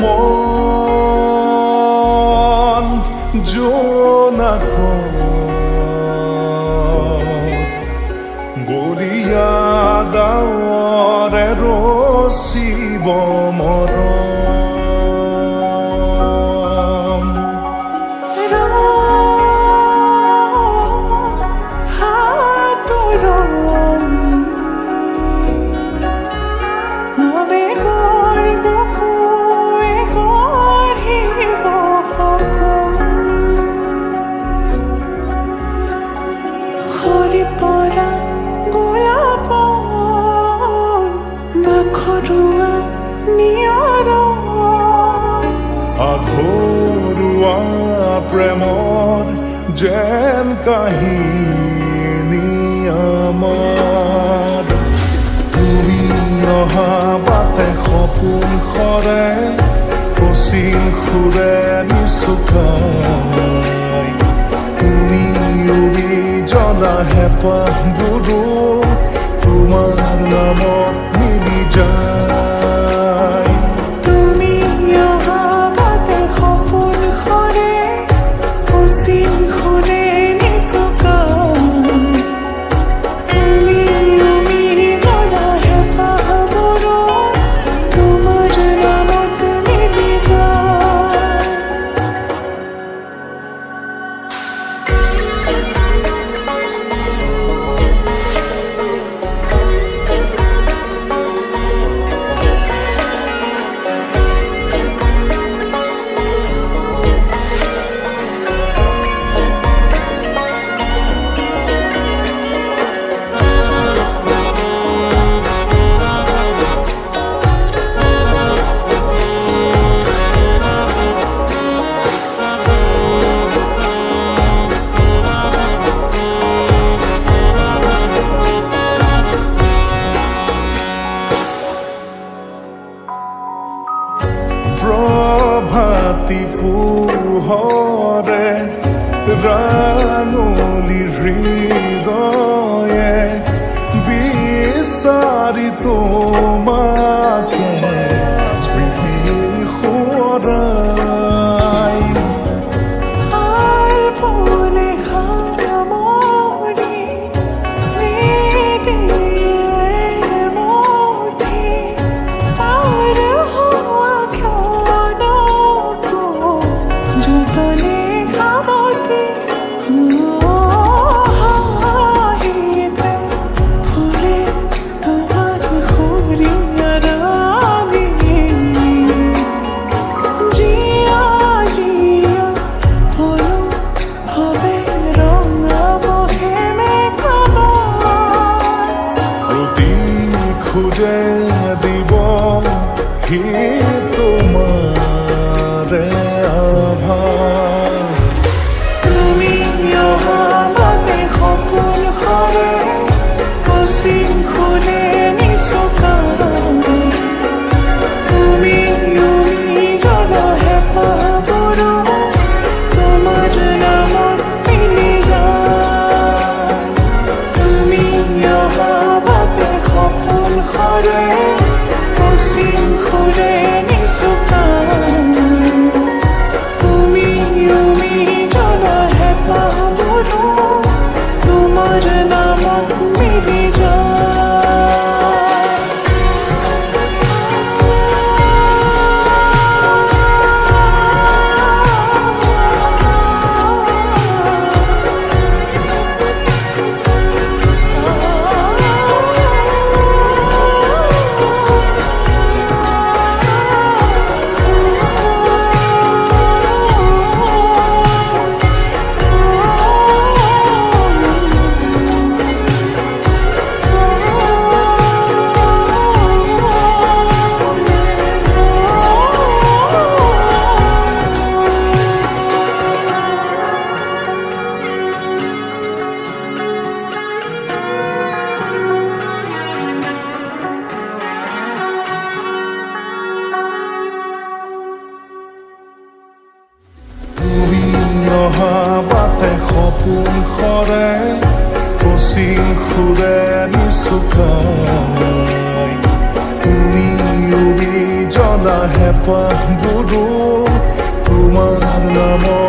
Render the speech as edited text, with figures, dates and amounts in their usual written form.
মন জোনাকত বলিয়া ডাৱৰে ৰচিব মৰম পৰা গোলাপৰ নাখৰুৱা নিয়ৰ আধৰুৱা প্ৰেমৰ যেন কাহিনী আমাৰ তুমি অহা বাটে সপোন সৰে পশ্চিম সুৰে নিচুকাই তুমি উৰি জ্বলা হেঁপাহবোৰো তোমাৰ নামত মিলি যায় তুমি অহা বাটে সপোন সৰে পশ্চিম সুৰে নিচুকাই তুমি উৰি জ্বলা হেঁপাহবোৰো তোমাৰ নামত মিলি যায় প্ৰভাতী পোহৰে ৰাঙলী হৃদয়ে বিচাৰি তোমাকে স্মৃতি সোঁৱৰাই আলপনে সামৰি স্মৃতিয়ে মুঠি পাৰ হোৱা ক্ষণকো জোপনে সাৱটি হাঁহিতে ফুলে তোমাক সুৰীয়া ৰাঙি জিয়া জিয়া পলো হবে ৰঙাব প্ৰতি খোজে দিব সি তোমাৰে আভাস তুমি অহা বাটে সপোন সৰে পশ্চিম সুৰে নিচুকাই তুমি উৰি জ্বলা হেঁপাহবোৰো তোমাৰ নামত মিলি যায় তুমি অহা বাটে সপোন সৰে পশ্চিম সুৰে নিচুকাই তুমি উৰি জ্বলা হেঁপাহবোৰো তোমাৰ নামত মিলি অহা বাটে সপোন সৰে পশ্চিম সুৰে নিচুকাই তুমি উৰি জ্বলা হেঁপাহবোৰো তোমাৰ নামত